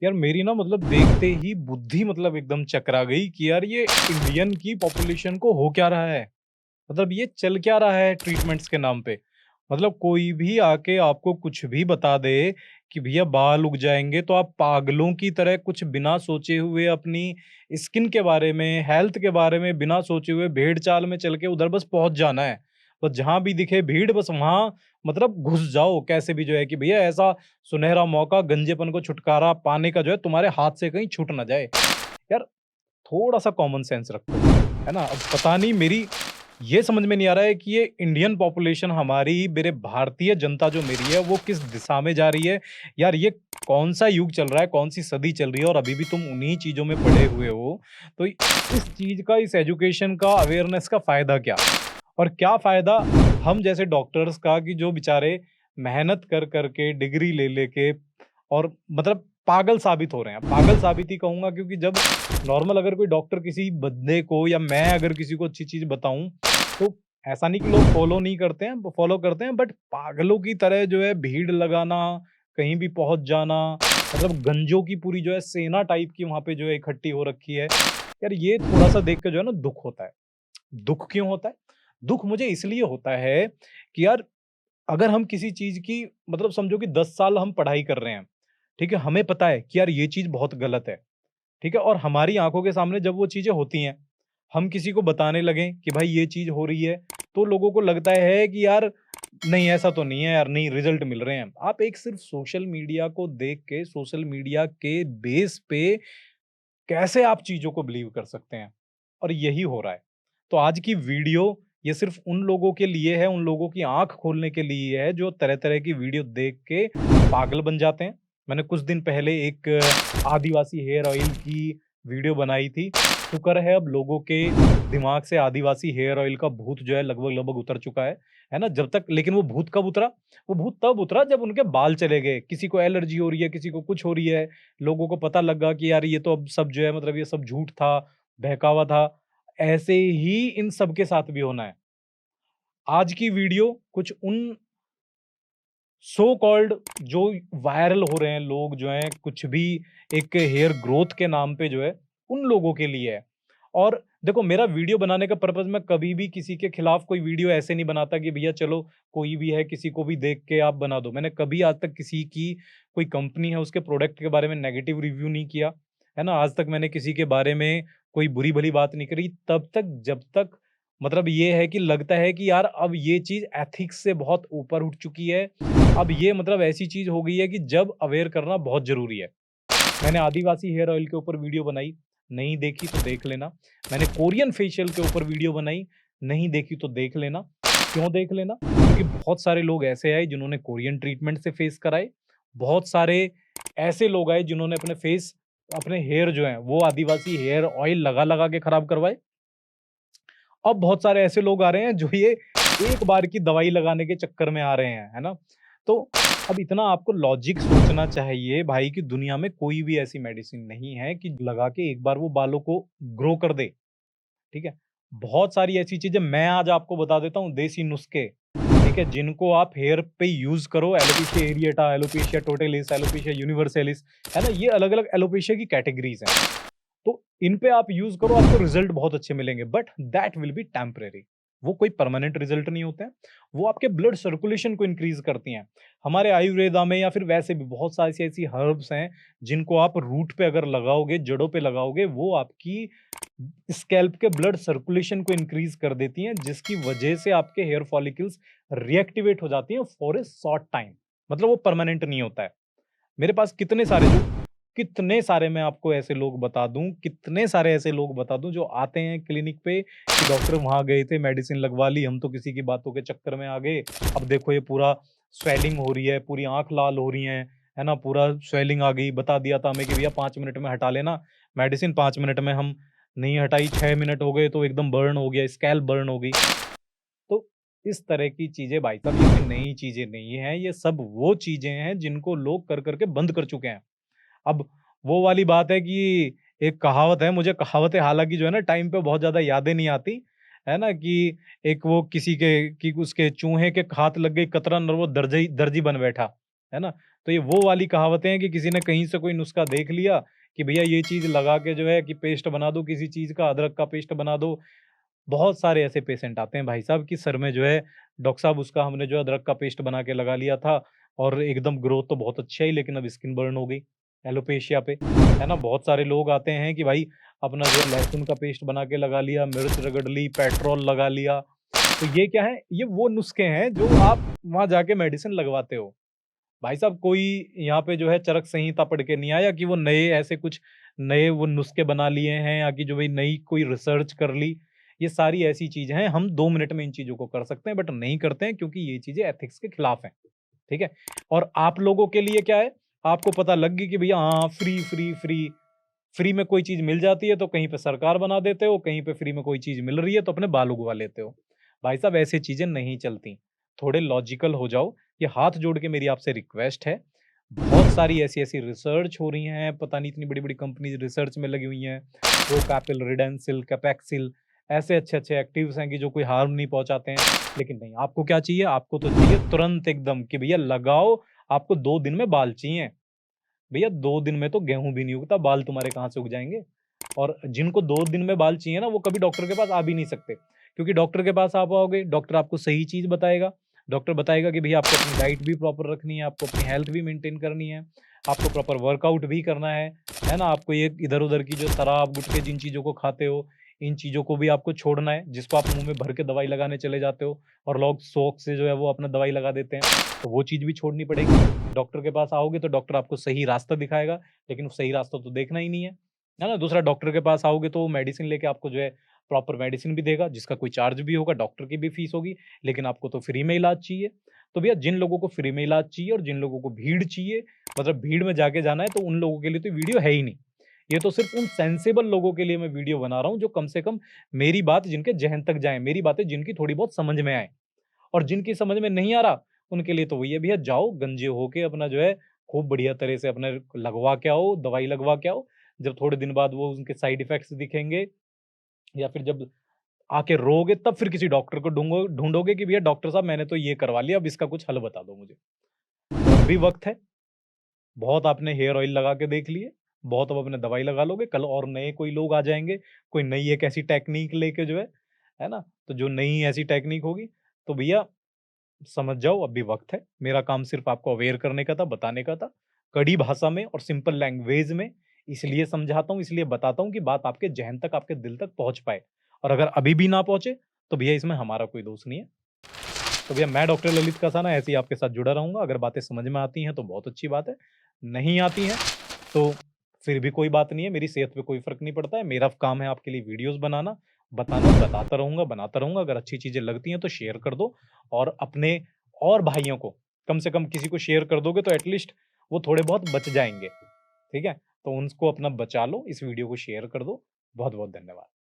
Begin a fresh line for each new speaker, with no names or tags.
यार मेरी ना मतलब देखते ही बुद्धि मतलब एकदम चकरा गई कि यार ये इंडियन की पॉपुलेशन को हो क्या रहा है। मतलब ये चल क्या रहा है ट्रीटमेंट्स के नाम पे। मतलब कोई भी आके आपको कुछ भी बता दे कि भैया बाल उग जाएंगे तो आप पागलों की तरह कुछ बिना सोचे हुए अपनी स्किन के बारे में, हेल्थ के बारे में बिना सोचे हुए भेड़ चाल में चल के उधर बस पहुंच जाना है। बस जहां भी दिखे भीड़ बस वहां मतलब घुस जाओ कैसे भी, जो है कि भैया ऐसा सुनहरा मौका गंजेपन को छुटकारा पाने का जो है तुम्हारे हाथ से कहीं छूट ना जाए। यार थोड़ा सा कॉमन सेंस रखो, है ना। अब पता नहीं, मेरी ये समझ में नहीं आ रहा है कि ये इंडियन पॉपुलेशन हमारी, मेरे भारतीय जनता जो मेरी है वो किस दिशा में जा रही है। यार ये कौन सा युग चल रहा है, कौन सी सदी चल रही है और अभी भी तुम उन्हीं चीजों में पड़े हुए हो। तो इस चीज का, इस एजुकेशन का, अवेयरनेस का फायदा क्या? और क्या फायदा हम जैसे डॉक्टर्स का कि जो बेचारे मेहनत कर करके डिग्री ले लेके और मतलब पागल साबित हो रहे हैं। पागल साबित ही कहूंगा क्योंकि जब नॉर्मल अगर कोई डॉक्टर किसी बंदे को या मैं अगर किसी को अच्छी चीज बताऊं तो ऐसा नहीं कि लोग फॉलो नहीं करते हैं, वो फॉलो करते हैं, बट पागलों की तरह जो है भीड़ लगाना, कहीं भी पहुंच जाना, मतलब गंजों की पूरी जो है सेना टाइप की वहां पे जो है इकट्ठी हो रखी है। यार ये थोड़ा सा देख के जो है ना दुख होता है। दुख क्यों होता है? दुख मुझे इसलिए होता है कि यार अगर हम किसी चीज की मतलब समझो कि 10 साल हम पढ़ाई कर रहे हैं, ठीक है? हमें पता है कि यार ये चीज बहुत गलत है, ठीक है? और हमारी आंखों के सामने जब वो चीजें होती हैं, हम किसी को बताने लगें कि भाई ये चीज हो रही है, तो लोगों को लगता है कि यार नहीं ऐसा तो नहीं है यार, नहीं रिजल्ट मिल रहे हैं। आप एक सिर्फ सोशल मीडिया को देख के, सोशल मीडिया के बेस पे कैसे आप चीज़ों को बिलीव कर सकते हैं? और यही हो रहा है। तो आज की वीडियो ये सिर्फ़ उन लोगों के लिए है, उन लोगों की आँख खोलने के लिए है जो तरह-तरह की वीडियो देख के पागल बन जाते हैं। मैंने कुछ दिन पहले एक आदिवासी हेयर ऑयल की वीडियो बनाई थी। शुक्र है अब लोगों के दिमाग से आदिवासी हेयर ऑयल का भूत जो है लगभग-लगभग उतर चुका है ना? जब तक, लेकिन वो भूत कब उतरा? वो भूत तब उतरा जब उनके बाल चले गए। किसी को एलर्जी हो रही है, किसी को कुछ हो रही है, लोगों को पता लगा कि यार ये तो अब सब जो है मतलब ये सब झूठ था, बहकावा था। ऐसे ही इन सब के साथ भी होना है। आज की वीडियो कुछ उन सो कॉल्ड जो वायरल हो रहे हैं लोग जो हैं, कुछ भी एक हेयर ग्रोथ के नाम पे जो है, उन लोगों के लिए है। और देखो मेरा वीडियो बनाने का पर्पज़, मैं कभी भी किसी के खिलाफ कोई वीडियो ऐसे नहीं बनाता कि भैया चलो कोई भी है, किसी को भी देख के आप बना दो। मैंने कभी आज तक किसी की, कोई कंपनी है उसके प्रोडक्ट के बारे में नेगेटिव रिव्यू नहीं किया, है ना? आज तक मैंने किसी के बारे में कोई बुरी-भली बात नहीं करी तब तक जब तक मतलब ये है कि लगता है कि यार अब ये चीज़ एथिक्स से बहुत ऊपर उठ चुकी है। अब ये मतलब ऐसी चीज़ हो गई है कि जब अवेयर करना बहुत ज़रूरी है। मैंने आदिवासी हेयर ऑयल के ऊपर वीडियो बनाई, नहीं देखी तो देख लेना। मैंने कोरियन फेशियल के ऊपर वीडियो बनाई, नहीं देखी तो देख लेना। क्यों देख लेना? क्योंकि बहुत सारे लोग ऐसे आए जिन्होंने कोरियन ट्रीटमेंट से फेस कराए। बहुत सारे ऐसे लोग आए जिन्होंने अपने फेस, अपने हेयर जो हैं वो आदिवासी हेयर ऑयल लगा-लगा के खराब करवाए। अब बहुत सारे ऐसे लोग आ रहे हैं जो ये एक बार की दवाई लगाने के चक्कर में आ रहे हैं, है ना? तो अब इतना आपको लॉजिक सोचना चाहिए भाई कि दुनिया में कोई भी ऐसी मेडिसिन नहीं है कि लगा के एक बार वो बालों को ग्रो कर दे, ठीक है? बहुत सारी ऐसी चीज़ें मैं आज आपको बता देता हूँ, देसी नुस्खे, ठीक है? जिनको आप हेयर पे यूज़ करो। Alopecia areata, alopecia totalis, alopecia यूनिवर्सैलिस, है ना? ये अलग-अलग एलोपेशिया की कैटेगरीज़ हैं। तो इन पे आप यूज़ करो, आपको रिज़ल्ट बहुत अच्छे मिलेंगे, but that will be temporary. वो कोई परमानेंट रिज़ल्ट नहीं होते हैं। वो आपके ब्लड सर्कुलेशन को इंक्रीज़ करती हैं। हमारे आयुर्वेदा में या फिर वैसे भी बहुत सारी ऐसी हर्ब्स हैं, जिनको आप रूट पे अगर लगाओगे, जड़ों पे लगाओगे, वो आपकी स्कैल्प के ब्लड सर्कुलेशन को इंक्रीज़ कर देती हैं, जिसकी वजह से आपके हेयर फॉलिकल्स रिएक्टिवेट हो जाती हैं फॉर अ शॉर्ट टाइम। मतलब वो परमानेंट नहीं होता है। मेरे पास कितने सारे मैं आपको ऐसे लोग बता दूँ, कितने सारे ऐसे लोग बता दूँ जो आते हैं क्लिनिक पे कि डॉक्टर वहाँ गए थे, मेडिसिन लगवा ली, हम तो किसी की बातों के चक्कर में आ गए। अब देखो ये पूरा स्वेलिंग हो रही है, पूरी आँख लाल हो रही है ना? पूरा स्वेलिंग आ गई, बता दिया था हमें कि भैया 5 मिनट में हटा लेना मेडिसिन, 5 मिनट में हम नहीं हटाई, 6 मिनट हो गए तो एकदम बर्न हो गया, स्कैल्प बर्न हो गई। तो इस तरह की चीज़ें भाई साहब ये कोई नई चीज़ें नहीं हैं, ये सब वो चीज़ें हैं जिनको लोग कर के बंद कर चुके हैं। अब वो वाली बात है कि एक कहावत है, मुझे कहावतें हालाँकि जो है ना टाइम पे बहुत ज़्यादा यादें नहीं आती, है ना? कि एक वो किसी के कि उसके चूहे के हाथ लग गई कतरन और वो दर्जी दर्जी बन बैठा। है ना? तो ये वो वाली कहावतें हैं कि किसी ने कहीं से कोई नुस्खा देख लिया कि भैया ये चीज़ लगा के जो है कि पेस्ट बना दो किसी चीज़ का, अदरक का पेस्ट बना दो। बहुत सारे ऐसे पेशेंट आते हैं भाई साहब कि सर में जो है डॉक्टर साहब उसका हमने जो है अदरक का पेस्ट बना के लगा लिया था और एकदम ग्रोथ तो बहुत अच्छा ही लेकिन अब स्किन बर्न हो गई एलोपेशिया पे, है ना? बहुत सारे लोग आते हैं कि भाई अपना जो है लहसुन का पेस्ट बना के लगा लिया, मिर्च रगड़ ली, पेट्रोल लगा लिया। तो ये क्या है? ये वो नुस्खे हैं जो आप वहाँ जाके मेडिसिन लगवाते हो। भाई साहब कोई यहाँ पे जो है चरक संहिता पढ़ के नहीं आया कि वो नए ऐसे कुछ नए वो नुस्खे बना लिए हैं या कि जो भाई नई कोई रिसर्च कर ली। ये सारी ऐसी चीज़ें हैं, हम 2 मिनट में इन चीज़ों को कर सकते हैं बट नहीं करते हैं क्योंकि ये चीज़ें एथिक्स के खिलाफ हैं, ठीक है? और आप लोगों के लिए क्या है, आपको पता लग गई कि भैया हाँ, फ्री में कोई चीज़ मिल जाती है तो कहीं पे सरकार बना देते हो, कहीं पे फ्री में कोई चीज़ मिल रही है तो अपने बाल उगवा लेते हो। भाई साहब ऐसी चीज़ें नहीं चलती, थोड़े लॉजिकल हो जाओ, ये हाथ जोड़ के मेरी आपसे रिक्वेस्ट है। बहुत सारी ऐसी-ऐसी रिसर्च हो रही हैं, पता नहीं इतनी बड़ी-बड़ी कंपनीज़ रिसर्च में लगी हुई हैं। प्रोकैपिल, रिडेंसिल, कैपेक्सिल ऐसे अच्छे-अच्छे एक्टिव्स हैं कि जो कोई हार्म नहीं पहुँचाते हैं। लेकिन नहीं, आपको क्या चाहिए? आपको तो चाहिए तुरंत एकदम कि भैया लगाओ, आपको 2 दिन में बाल चाहिए। भैया 2 दिन में तो गेहूँ भी नहीं उगता, बाल तुम्हारे कहाँ से उग जाएँगे? और जिनको 2 दिन में बाल चाहिए ना, वो कभी डॉक्टर के पास आ भी नहीं सकते। क्योंकि डॉक्टर के पास आप आओगे, डॉक्टर आपको सही चीज़ बताएगा। डॉक्टर बताएगा कि भैया आपको अपनी डाइट भी प्रॉपर रखनी है, आपको अपनी हेल्थ भी मेंटेन करनी है, आपको प्रॉपर वर्कआउट भी करना है ना? आपको ये इधर-उधर की जो शराब, गुटखे जिन चीज़ों को खाते हो, इन चीज़ों को भी आपको छोड़ना है, जिसको आप मुँह में भर के दवाई लगाने चले जाते हो और लोग शौक से जो है वो अपना दवाई लगा देते हैं, तो वो चीज़ भी छोड़नी पड़ेगी। डॉक्टर के पास आओगे तो डॉक्टर आपको सही रास्ता दिखाएगा, लेकिन वो सही रास्ता तो देखना ही नहीं है ना? दूसरा डॉक्टर के पास आओगे तो वो मेडिसिन लेके आपको जो है प्रॉपर मेडिसिन भी देगा, जिसका कोई चार्ज भी होगा, डॉक्टर की भी फीस होगी, लेकिन आपको तो फ्री में इलाज चाहिए। तो भैया जिन लोगों को फ्री में इलाज चाहिए और जिन लोगों को भीड़ चाहिए, मतलब भीड़ में जाके जाना है तो उन लोगों के लिए तो वीडियो है ही नहीं। ये तो सिर्फ़ उन सेंसिबल लोगों के लिए मैं वीडियो बना रहा हूँ जो कम से कम मेरी बात जिनके ज़हन तक जाए, मेरी बातें जिनकी थोड़ी बहुत समझ में आएँ। और जिनकी समझ में नहीं आ रहा, उनके लिए तो वही है भैया जाओ गंजे होके अपना जो है खूब बढ़िया तरह से अपना लगवा के आओ, दवाई लगवा के आओ। जब थोड़े दिन बाद वो उनके साइड इफ़ेक्ट्स दिखेंगे या फिर जब आके रोओगे तब फिर किसी डॉक्टर को ढूँढोगे कि भैया डॉक्टर साहब मैंने तो ये करवा लिया अब इसका कुछ हल बता दो मुझे। तो अभी वक़्त है, बहुत आपने हेयर ऑयल लगा के देख लिए, बहुत अब अपने दवाई लगा लोगे, कल और नए कोई लोग आ जाएँगे, कोई नई एक ऐसी टेक्नीक लेके जो है ना? तो जो नई ऐसी टेक्नीक होगी, तो भैया समझ जाओ अभी वक़्त है। मेरा काम सिर्फ़ आपको अवेयर करने का था, बताने का था। कड़ी भाषा में और सिंपल लैंग्वेज में इसलिए समझाता हूँ, इसलिए बताता हूँ कि बात आपके ज़हन तक, आपके दिल तक पहुँच पाए। और अगर अभी भी ना पहुँचे, तो भैया इसमें हमारा कोई दोष नहीं है। तो भैया मैं डॉक्टर ललित कसाना ऐसे ही आपके साथ जुड़ा रहूँगा। अगर बातें समझ में आती हैं तो बहुत अच्छी बात है, नहीं आती हैं तो फिर भी कोई बात नहीं है, मेरी सेहत पे कोई फ़र्क नहीं पड़ता है। मेरा काम है आपके लिए वीडियोज़ बनाना, बताना, बताता रहूँगा, बनाता रहूँगा। अगर अच्छी चीज़ें लगती हैं तो शेयर कर दो और अपने और भाइयों को कम से कम किसी को शेयर कर दोगे तो एट लीस्ट वो थोड़े बहुत बच जाएँगे, ठीक है? तो उनको अपना बचा लो, इस वीडियो को शेयर कर दो। बहुत-बहुत धन्यवाद।